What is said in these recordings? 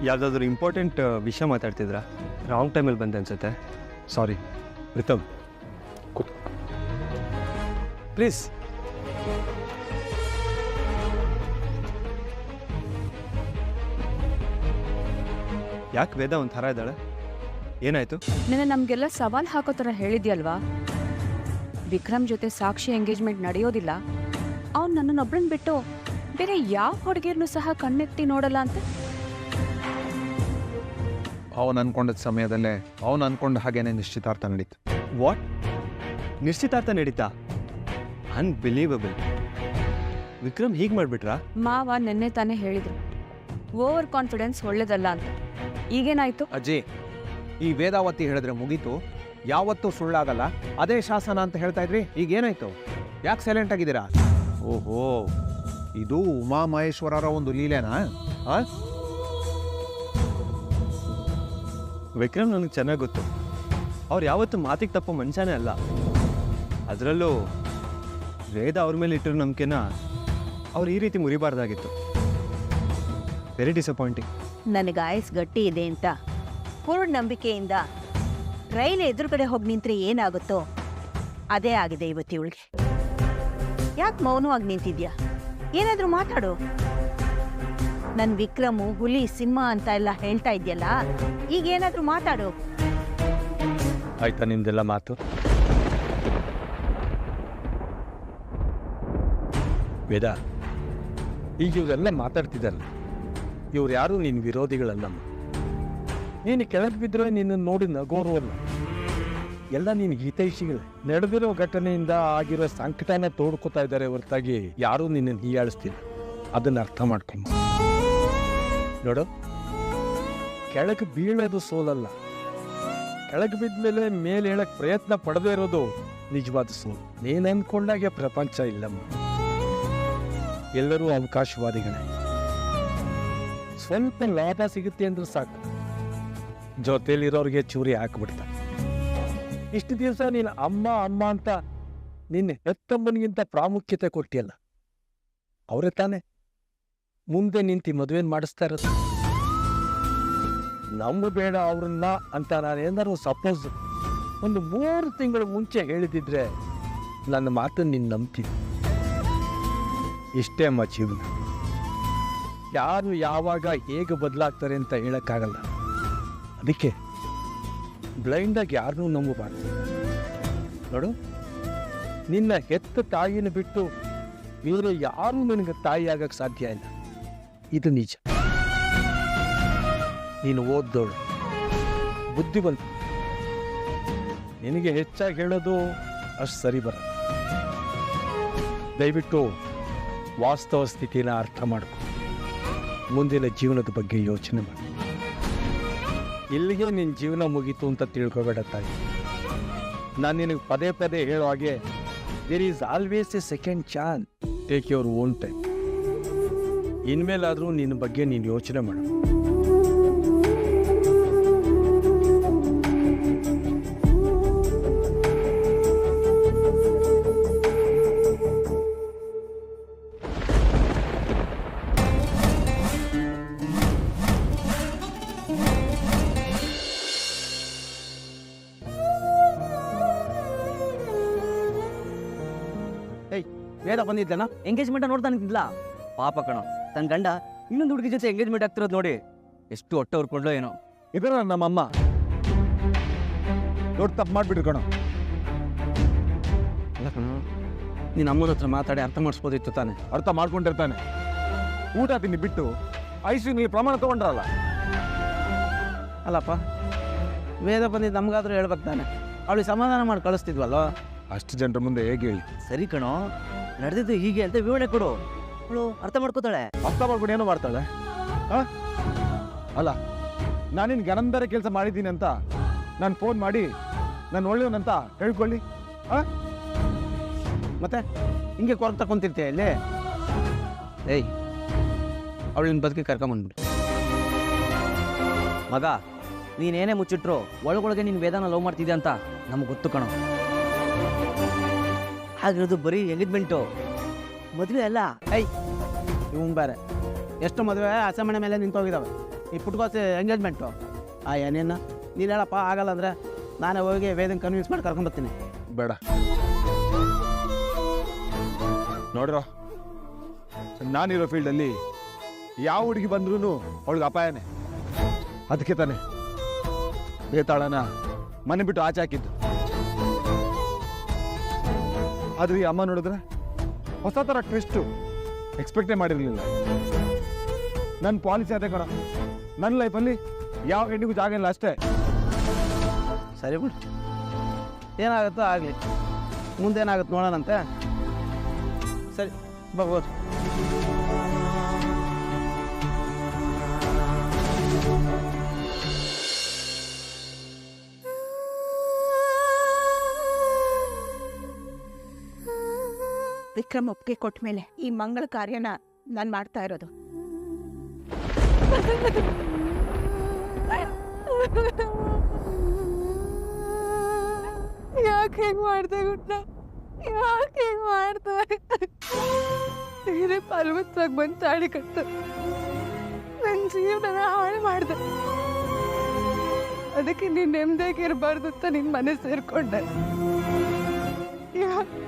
ಯಾವುದಾದ್ರೂ ಇಂಪಾರ್ಟೆಂಟ್ ವಿಷಯ ಮಾತಾಡ್ತಿದ್ರಾ? ರಾಂಗ್ ಟೈಮಲ್ಲಿ ಬಂದೆ ಅನ್ಸುತ್ತೆ. ಸಾರಿ ಪ್ರೀತಮ್, ಕೂತ್ ಪ್ಲೀಸ್. ಯಾಕೆ ವೇದ ಒಂಥರ ಇದ್ದಾಳೆ? ಏನಾಯ್ತು? ನಿನ್ನೆ ನಮಗೆಲ್ಲ ಸವಾಲು ಹಾಕೋ ಥರ ಹೇಳಿದ್ಯಲ್ವಾ, ವಿಕ್ರಮ್ ಜೊತೆ ಸಾಕ್ಷಿ ಎಂಗೇಜ್ಮೆಂಟ್ ನಡೆಯೋದಿಲ್ಲ, ಅವ್ನು ನನ್ನನ್ನೊಬ್ಬಳನ್ನ ಬಿಟ್ಟು ಬೇರೆ ಯಾವ ಹುಡುಗಿಯರ್ನೂ ಸಹ ಕಣ್ಣೆತ್ತಿ ನೋಡಲ್ಲ ಅಂತ. ಅವನು ಅನ್ಕೊಂಡ ಸಮಯದಲ್ಲೇ ಅವನು ಅನ್ಕೊಂಡ ಹಾಗೇನೆ ನಿಶ್ಚಿತಾರ್ಥ ನಡೀತು. ವಾಟ್? ನಿಶ್ಚಿತಾರ್ಥ ನಡೀತಾ? ಅನ್ಬಿಲೀವಬಲ್. ವಿಕ್ರಮ್ ಹೀಗೆ ಮಾಡಿಬಿಟ್ರಾ? ಮಾವ ನಿನ್ನೆ ತಾನೇ ಹೇಳಿದ್ರು ಓವರ್ ಕಾನ್ಫಿಡೆನ್ಸ್ ಒಳ್ಳೇದಲ್ಲ ಅಂತ. ಈಗೇನಾಯ್ತು? ಅಜ್ಜಿ, ಈ ವೇದಾವತಿ ಹೇಳಿದ್ರೆ ಮುಗೀತು, ಯಾವತ್ತೂ ಸುಳ್ಳಾಗಲ್ಲ, ಅದೇ ಶಾಸನ ಅಂತ ಹೇಳ್ತಾ ಇದ್ರಿ. ಈಗ ಏನಾಯ್ತು? ಯಾಕೆ ಸೈಲೆಂಟ್ ಆಗಿದ್ದೀರಾ? ಓಹೋ, ಇದು ಉಮಾ ಮಹೇಶ್ವರರ ಒಂದು ಲೀಲೆನಾ? ವಿಕ್ರಮ್ ನನಗೆ ಚೆನ್ನಾಗಿ ಗೊತ್ತು. ಅವ್ರು ಯಾವತ್ತೂ ಮಾತಿಗೆ ತಪ್ಪೋ ಮನುಷ್ಯನೇ ಅಲ್ಲ. ಅದರಲ್ಲೂ ವೇದ ಅವ್ರ ಮೇಲೆ ಇಟ್ಟಿರೋ ನಂಬಿಕೆನ ಅವ್ರು ಈ ರೀತಿ ಮುರಿಬಾರ್ದಾಗಿತ್ತು. Very disappointing. ನನಗೆ ಆಯಸ್ ಗಟ್ಟಿ ಇದೆ ಅಂತ ಪೂರ್ಣ ನಂಬಿಕೆಯಿಂದ ರೈಲ್ ಎದುರುಗಡೆ ಹೋಗಿ ನಿಂತ್ರೆ ಏನಾಗುತ್ತೋ ಅದೇ ಆಗಿದೆ ಇವತ್ತು ಇವಳಿಗೆ. ಯಾಕೆ ಮೌನವಾಗಿ ನಿಂತಿದ್ಯಾ? ಏನಾದರೂ ಮಾತಾಡು. ನನ್ನ ವಿಕ್ರಮು ಹುಲಿ ಸಿಂಹ ಅಂತ ಎಲ್ಲ ಹೇಳ್ತಾ ಇದೆಯಲ್ಲ, ಈಗ ಏನಾದರೂ ಮಾತಾಡು. ಆಯ್ತಾ ನಿಮ್ದೆಲ್ಲ ಮಾತು? ವೇದ, ಈಗ ಇವರೆಲ್ಲ ಮಾತಾಡ್ತಿದ್ದಲ್ಲ, ಇವ್ರು ಯಾರು ನಿನ್ನ ವಿರೋಧಿಗಳಲ್ಲಮ್ಮ. ನೀನು ಕೆಳಗೆ ಬಿದ್ದರೆ ನಿನ್ನ ನೋಡಿ ನಗೋರುವಲ್ಲ, ಎಲ್ಲ ನಿನ್ನ ಹಿತೈಷಿಗಳೇ. ನಡೆದಿರೋ ಘಟನೆಯಿಂದ ಆಗಿರೋ ಸಂಕಟನ ತೋಡ್ಕೋತಾ ಇದ್ದಾರೆ ಹೊರತಾಗಿ ಯಾರೂ ನಿನ್ನನ್ನು ಹೀಯಾಳಿಸ್ತಿಲ್ಲ. ಅದನ್ನು ಅರ್ಥ ಮಾಡ್ಕೊಂಡು ನೋಡು, ಕೆಳಗೆ ಬೀಳೋದು ಸೋಲಲ್ಲ, ಕೆಳಗೆ ಬಿದ್ದ ಮೇಲೆ ಹೇಳಕ್ ಪ್ರಯತ್ನ ಪಡದೇ ಇರೋದು ನಿಜವಾದ ಸೋಲು. ನೀನು ಅಂದ್ಕೊಂಡಾಗೆ ಪ್ರಪಂಚ ಇಲ್ಲಮ್ಮ, ಎಲ್ಲರೂ ಅವಕಾಶವಾದಿಗಳೇ. ಸ್ವಲ್ಪ ಲಾಭ ಸಿಗುತ್ತೆ ಅಂದ್ರೆ ಸಾಕು, ಜೊತೆಲಿರೋರಿಗೆ ಚೂರಿ ಹಾಕ್ಬಿಡ್ತಾರೆ. ಇಷ್ಟು ದಿವಸ ನೀನು ಅಮ್ಮ ಅಮ್ಮ ಅಂತ ನಿನ್ನ ಹೆತ್ತಮ್ಮನಿಗಿಂತ ಪ್ರಾಮುಖ್ಯತೆ ಕೊಟ್ಟಿಯಲ್ಲ, ಅವರೇ ತಾನೆ ಮುಂದೆ ನಿಂತು ಮದುವೆನ ಮಾಡಿಸ್ತಾ ಇರೋದು. ನಮ್ಮ ಬೇಡ ಅವ್ರನ್ನ ಅಂತ ನಾನೇನಾದ್ರು ಸಪೋಸ್ ಒಂದು 3 ತಿಂಗಳ ಮುಂಚೆ ಹೇಳಿದಿದ್ರೆ ನನ್ನ ಮಾತನ್ನು ನೀನು ನಂಬ್ತೀನಿ. ಇಷ್ಟೇ ಅಮ್ಮ ಜೀವನ. ಯಾರು ಯಾವಾಗ ಹೇಗೆ ಬದಲಾಗ್ತಾರೆ ಅಂತ ಹೇಳಕ್ಕಾಗಲ್ಲ. ಅದಕ್ಕೆ ಬ್ಲೈಂಡಾಗಿ ಯಾರನ್ನೂ ನಂಬಬಾರ್ದು. ನೋಡು, ನಿನ್ನ ಹೆತ್ತ ತಾಯಿನ ಬಿಟ್ಟು ಬೇರೆ ಯಾರೂ ನಿನಗೆ ತಾಯಿ ಆಗಕ್ಕೆ ಸಾಧ್ಯ ಇಲ್ಲ, ಇದು ನಿಜ. ನೀನು ಓದ್ದೋಳು, ಬುದ್ಧಿವಂತ, ನಿನಗೆ ಹೆಚ್ಚಾಗಿ ಹೇಳೋದು ಅಷ್ಟು ಸರಿ ಬರ. ದಯವಿಟ್ಟು ವಾಸ್ತವ ಸ್ಥಿತಿನ ಅರ್ಥ ಮಾಡ್ಕೊ, ಮುಂದಿನ ಜೀವನದ ಬಗ್ಗೆ ಯೋಚನೆ ಮಾಡು. ಇಲ್ಲಿಗೆ ನಿನ್ನ ಜೀವನ ಮುಗೀತು ಅಂತ ತಿಳ್ಕೊಬೇಡ ತಾಯಿ. ನಾನು ನಿನಗೆ ಪದೇ ಪದೇ ಹೇಳೋ ಹಾಗೆ, there is always a second chance. Take your own time. ಇನ್ಮೇಲಾದರೂ ನಿನ್ನ ಬಗ್ಗೆ ನೀನು ಯೋಚನೆ ಮಾಡು. ವೇದ ಬಂದಿದ್ದಾನ? ಎಂಗೇಜ್ಮೆಂಟ್ ನೋಡ್ತಾ ನಿಂತಿದ್ಲ. ಪಾಪ ಕಣ, ತನ್ನ ಗಂಡ ಇನ್ನೊಂದು ಹುಡುಗಿ ಜೊತೆ ಎಂಗೇಜ್ಮೆಂಟ್ ಆಗ್ತಿರೋದು ನೋಡಿ ಎಷ್ಟು ಹೊಟ್ಟೆ ಹೊರ್ಕೊಂಡ್ಲೋ ಏನೋ. ಇದರ ನಮ್ಮಮ್ಮ ದೊಡ್ಡ ತಪ್ಪು ಮಾಡಿಬಿಟ್ರು ಕಣ. ಅಲ್ಲ ಕಣ, ನೀನು ಅಮ್ಮನ ಹತ್ರ ಮಾತಾಡಿ ಅರ್ಥ ಮಾಡಿಸ್ಬೋದಿತ್ತು ತಾನೆ. ಅರ್ಥ ಮಾಡ್ಕೊಂಡಿರ್ತಾನೆ. ಊಟ ತಿಂಡಿ ಬಿಟ್ಟು ಐಸಿಯಲ್ಲಿ ಪ್ರಮಾಣ ತಗೊಂಡ್ರಲ್ಲ. ಅಲ್ಲಪ್ಪ, ವೇದ ಬಂದಿದ್ದು ನಮಗಾದ್ರೂ ಹೇಳ್ಬೇಕು ತಾನೆ. ಅವಳಿಗೆ ಸಮಾಧಾನ ಮಾಡಿ ಕಳಿಸ್ತಿದ್ವಲ್ವ? ಅಷ್ಟು ಜನರ ಮುಂದೆ ಹೇಗೆ ಹೇಳಿ? ಸರಿ ಕಣೋ, ನಡೆದಿದ್ದು ಹೀಗೆ ಅಂತ ವಿವರಣೆ ಕೊಡು, ಅವಳು ಅರ್ಥ ಮಾಡ್ಕೋತಾಳೆ. ಅರ್ಥ ಮಾಡ್ಕೊಂಡು ಏನೋ ಮಾಡ್ತಾಳೆ. ಅಲ್ಲ, ನಾನಿನ್ ಗನಂದರ ಕೆಲಸ ಮಾಡಿದ್ದೀನಿ ಅಂತ ನಾನು ಫೋನ್ ಮಾಡಿ ನಾನು ಒಳ್ಳೆಯವನಂತ ಹೇಳ್ಕೊಳ್ಳಿ. ಮತ್ತೆ ಹಿಂಗೆ ಕೊರಗೆ ತಗೊಂತಿರ್ತೀಯ ಇಲ್ಲಿ? ಏಯ್, ಅವಳಿನ ಬದುಕಿ ಕರ್ಕೊಂಬಂದ್ಬಿಡು. ಮಗ, ನೀನೇನೇ ಮುಚ್ಚಿಟ್ರು ಒಳಗೊಳಗೆ ನೀನು ವೇದಾನ ಲವ್ ಮಾಡ್ತಿದ್ದೆ ಅಂತ ನಮ್ಗೆ ಗೊತ್ತು ಕಣೋ. ಆಗಿರೋದು ಬರೀ ಎಂಗೇಜ್ಮೆಂಟು, ಮದುವೆ ಅಲ್ಲ. ಐ ಇವನ್ ಬೇರೆ ಎಷ್ಟು ಮದುವೆ ಅಸಮಣೆ ಮೇಲೆ ನಿಂತೋಗಿದ್ದಾವೆ. ಈ ಪುಟ್ಕೋಸಿ ಎಂಗೇಜ್ಮೆಂಟು ಏನೇನು ನೀನು ಹೇಳಪ್ಪ ಆಗಲ್ಲ ಅಂದರೆ ನಾನೇ ಹೋಗಿ ವೇದನ್ ಕನ್ವಿನ್ಸ್ ಮಾಡಿ ಕರ್ಕೊಂಬರ್ತೀನಿ. ಬೇಡ ನೋಡ್ರ, ನಾನಿರೋ ಫೀಲ್ಡಲ್ಲಿ ಯಾವ ಹುಡುಗಿ ಬಂದ್ರೂ ಅವಳಿಗೆ ಅಪಾಯನೇ. ಅದಕ್ಕೆ ತಾನೆ ಬೇತಾಳನ ಮನೆ ಬಿಟ್ಟು ಆಚೆ ಹಾಕಿದ್ದು. ಆದ್ರೆ ಈ ಅಮ್ಮ ನೋಡಿದ್ರೆ ಹೊಸ ಥರ ಟ್ವಿಸ್ಟು ಎಕ್ಸ್ಪೆಕ್ಟೇ ಮಾಡಿರಲಿಲ್ಲ. ನನ್ನ ಪಾಲಿಸಿ ಅದೇ ಕಣ, ನನ್ನ ಲೈಫಲ್ಲಿ ಯಾವ ಹೆಣ್ಣಿಗೂ ಜಾಗ ಇಲ್ಲ ಅಷ್ಟೇ. ಸರಿ ಬಿಡು, ಏನಾಗುತ್ತೋ ಆಗಲಿ, ಮುಂದೇನಾಗುತ್ತೆ ನೋಡೋಣಂತೆ. ಸರಿ ಬರ್ಬೋದು. ವಿಕ್ರಮ್ ಒಪ್ಪಿಗೆ ಕೊಟ್ಟ ಮೇಲೆ ಈ ಮಂಗಳ ಕಾರ್ಯನ ನಾನು ಮಾಡ್ತಾ ಇರೋದು. ಯಾಕೆ ಹೆಂಗ್ ಮಾಡ್ದೆ ಗುಡ್ಡ, ಯಾಕೆ ಹೆಂಗ್ ಮಾಡ್ದೆ? ನೀನೇ ಫಲವತ್ತಾಗಿ ಬಂದು ತಾಳಿ ಕಟ್ಟು ನನ್ನ ಜೀವನ ಹಾಳು ಮಾಡ್ದೆ. ಅದಕ್ಕೆ ನೀನ್ ನೆಮ್ಮದಿಯಾಗಿರ್ಬಾರ್ದು ಅಂತ ನಿನ್ ಮನೆ ಸೇರ್ಕೊಂಡೆ. ಯಾಕೆ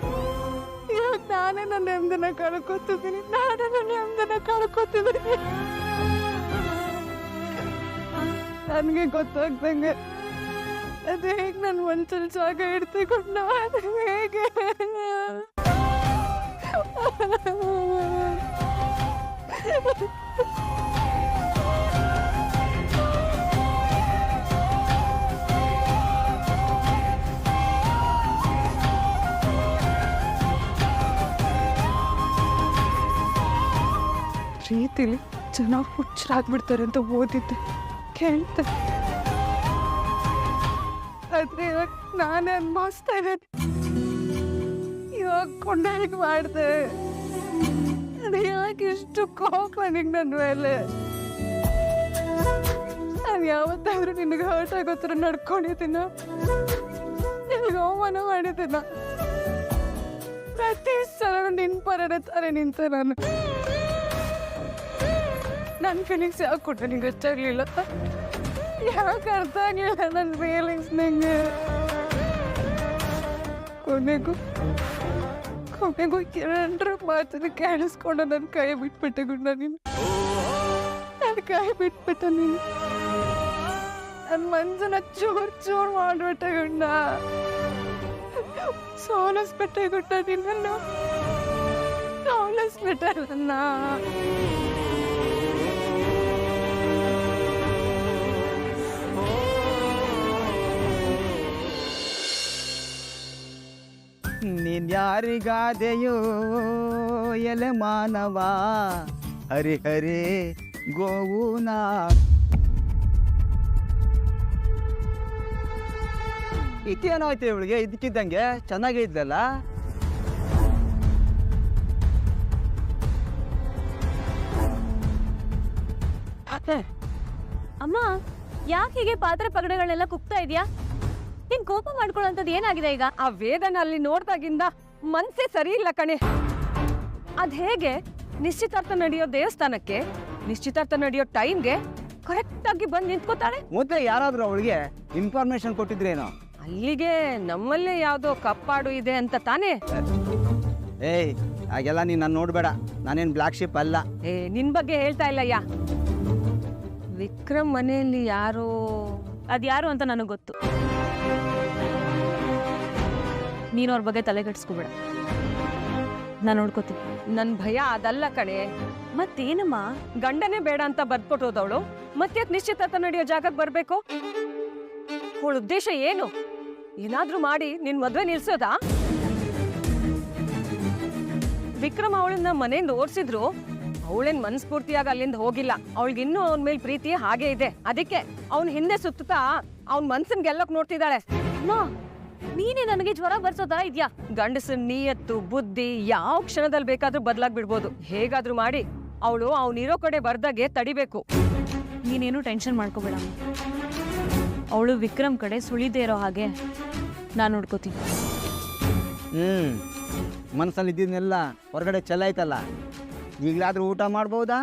ನಾನೇ ನನ್ನ ನೆಮ್ಮದಿನ ಕಳ್ಕೊತಿದ್ದೀನಿ, ನಾನೇ ನನ್ನ ನೆಮ್ಮದಿನ ಕಳ್ಕೊತಿದ್ದೀನಿ. ನನಗೆ ಗೊತ್ತಾಗ್ದಂಗೆ ಅದು ಹೇಗೆ ನನ್ನ ಮನ್ಸಲ್ಲಿ ಜಾಗ ಇಡ್ತಿಕೊಂಡು ಅದು ಹೇಗೆ ರೀತಿಲಿ ಜನ ಹುಚ್ಚರಾಗ್ಬಿಡ್ತಾರೆ ಅಂತ ಓದಿದ್ದೆ, ಕೇಳ್ತೆ. ಆದ್ರೆ ಇವಾಗ ನಾನೇ ಅನ್ಭವಿಸ್ತಾ ಇದ್ದೇನೆ. ಇವಾಗ ಕೊಂಡಾಳಿಗೆ ಮಾಡಿದೆ. ಅದು ಯಾಕೆ ಇಷ್ಟು ಕೋಪ ನಿಂಗೆ ನನ್ನ ಮೇಲೆ? ನಾನು ಯಾವತ್ತಾದ್ರೂ ನಿನಗೆ ಹರ್ಟ್ ಆಗೋ ಥರ ನಡ್ಕೊಂಡಿದ್ದೀನ? ನಿನಗೆ ಅವಮಾನ ಮಾಡಿದ್ದೀನ? ಪ್ರತಿ ಸಲ ನಿನ್ನ ಪರನೇ ತಾರೆ ನಿಂತೆ ನಾನು. ನನ್ನ ಫೀಲಿಂಗ್ಸ್ ಯಾಕೆ ಕೊಟ್ಟೆ ನಿಂಗೆ ಇಷ್ಟ ಆಗಲಿಲ್ಲ? ಯಾಕೆ ಅರ್ಥ ಆಗಲಿಲ್ಲ ನನ್ನ ಫೀಲಿಂಗ್ಸ್ ನಿಂಗೆ? ಕೊನೆಗೂ ಎರಡರ ಮಾತನ್ನ ಕೇಳಿಸ್ಕೊಂಡು ನನ್ನ ಕೈ ಬಿಟ್ಬಿಟ್ಟೆ ಗುಂಡ ನೀನು. ನನ್ನ ಕೈ ಬಿಟ್ಬಿಟ್ಟೆ ನೀನು. ನನ್ನ ಮನ್ಸನ್ನ ಚೂರು ಮಾಡ್ಬಿಟ್ಟೆ ಗುಂಡ. ಸೋಲಿಸ್ಬಿಟ್ಟೆ ಗುಂಡ ನಿನ್ನನ್ನು. ಸೋಲಿಸ್ಬಿಟ್ಟೆ ನನ್ನ. ನೀನ್ ಯಾರಿಗಾದೆಯೋ ಎಲೆ ಮಾನವ, ಹರಿ ಹರಿ ಗೋವುನ. ಇದೇನಾಯ್ತು ಇವಳಿಗೆ? ಇದಕ್ಕಿದ್ದಂಗೆ ಚೆನ್ನಾಗೇ ಇದ್ದಲ್ಲ. ಅಮ್ಮ, ಯಾಕೆ ಹೀಗೆ ಪಾತ್ರೆ ಪಗಡೆಗಳನ್ನೆಲ್ಲ ಕುಗ್ತಾ ಇದೆಯಾ? ನೀನ್ ಕೋಪ ಮಾಡ್ಕೊಳ್ಳೋಂಥದ್ದು ಏನಾಗಿದೆ ಈಗ? ಆ ವೇದನ ಅಲ್ಲಿ ನೋಡ್ದಾಗಿಂದ ಮನ್ಸೇ ಸರಿ ಇಲ್ಲ ಕಣೆ. ಅದ್ ಹೇಗೆ ನಿಶ್ಚಿತಾರ್ಥ ನಡೆಯೋ ದೇವಸ್ಥಾನಕ್ಕೆ ನಿಶ್ಚಿತಾರ್ಥ ನಡೆಯೋ ಟೈಮ್ಗೆ ಕರೆಕ್ಟ್ ಆಗಿ ಬಂದು ನಿಂತ್ಕೋತಾಳೆ? ಮೊದಲೇ ಯಾರಾದ್ರೂ ಅವಳಿಗೆ ಇನ್ಫಾರ್ಮೇಶನ್ ಕೊಟ್ಟಿದ್ರೇನೋ? ಅಲ್ಲಿಗೆ ನಮ್ಮಲ್ಲೇ ಯಾವ್ದೋ ಕಪ್ಪಾಡು ಇದೆ ಅಂತ ತಾನೇ? ಏಯ್, ಹಾಗೆಲ್ಲ ನೀನು ನಾನು ನೋಡಬೇಡ. ನಾನೇನು ಬ್ಲ್ಯಾಕ್ ಶಿಪ್ ಅಲ್ಲ. ನಿನ್ ಬಗ್ಗೆ ಹೇಳ್ತಾ ಇಲ್ಲಯ್ಯ. ವಿಕ್ರಮ್ ಮನೆಯಲ್ಲಿ ಯಾರೋ ಅದ್ಯಾರು ಅಂತ ನನಗೆ ಗೊತ್ತು. ನೀನು ಅವ್ರ ಬಗ್ಗೆ ತಲೆ ಕೆಡಿಸ್ಕೋಬೇಡ, ನಾನು ನೋಡ್ಕೋತೀನಿ. ನನ್ ಭಯ ಅದಲ್ಲ ಕಣೆ. ಮತ್ತೇನಮ್ಮ? ಗಂಡನೇ ಬೇಡ ಅಂತ ಬರ್ಕೊಟ್ಟೋದವಳು ಮತ್ತೆ ನಿಶ್ಚಿತಾರ್ಥ ನಡೆಯೋ ಜಾಗಕ್ಕೆ ಬರ್ಬೇಕು? ಅವಳ ಉದ್ದೇಶ ಏನು? ಏನಾದ್ರೂ ಮಾಡಿ ನಿನ್ ಮದ್ವೆ ನಿಲ್ಸೋದಾ? ವಿಕ್ರಮ್ ಅವಳನ್ನ ಮನೆಯಿಂದ ಓಡಿಸಿದ್ರು, ಅವಳೇನ್ ಮನಸ್ಫೂರ್ತಿಯಾಗಿ ಅಲ್ಲಿಂದ ಹೋಗಿಲ್ಲ. ಅವಳಿಗಿನ್ನೂ ಅವನ ಮೇಲೆ ಪ್ರೀತಿ ಹಾಗೆ ಇದೆ. ಅದಕ್ಕೆ ಅವನ್ ಹಿಂದೆ ಸುತ್ತಾ ಅವನ್ ಮನ್ಸನ್ ಗೆಲ್ಲಕ್ ನೋಡ್ತಿದ್ದಾಳೆ. ನೀನೇ ನನಗೆ ಜ್ವರ ಬರ್ಸೋದಾ ಇದ್ಯಾ? ಗಂಡಸನ್ ನೀಯತ್ತು ಬುದ್ಧಿ ಯಾವ ಕ್ಷಣದಲ್ಲಿ ಬೇಕಾದ್ರೂ ಬದಲಾಗ್ ಬಿಡ್ಬೋದು. ಹೇಗಾದ್ರೂ ಮಾಡಿ ಅವಳು ಅವನಿರೋ ಕಡೆ ಬರ್ದಾಗೆ ತಡಿಬೇಕು. ನೀನೇನು ಟೆನ್ಷನ್ ಮಾಡ್ಕೋಬೇಡ. ಅವಳು ವಿಕ್ರಮ್ ಕಡೆ ಸುಳಿದೇ ಇರೋ ಹಾಗೆ ನಾನು ನೋಡ್ಕೋತೀನಿ. ಮನಸ್ಸಲ್ಲಿ ಇದ್ದಿದ್ನೆಲ್ಲ ಹೊರಗಡೆ ಚೆಲ್ಲಾಯ್ತಲ್ಲ. ಈಗಲಾದ್ರೂ ಊಟ ಮಾಡ್ಬೋದಾ?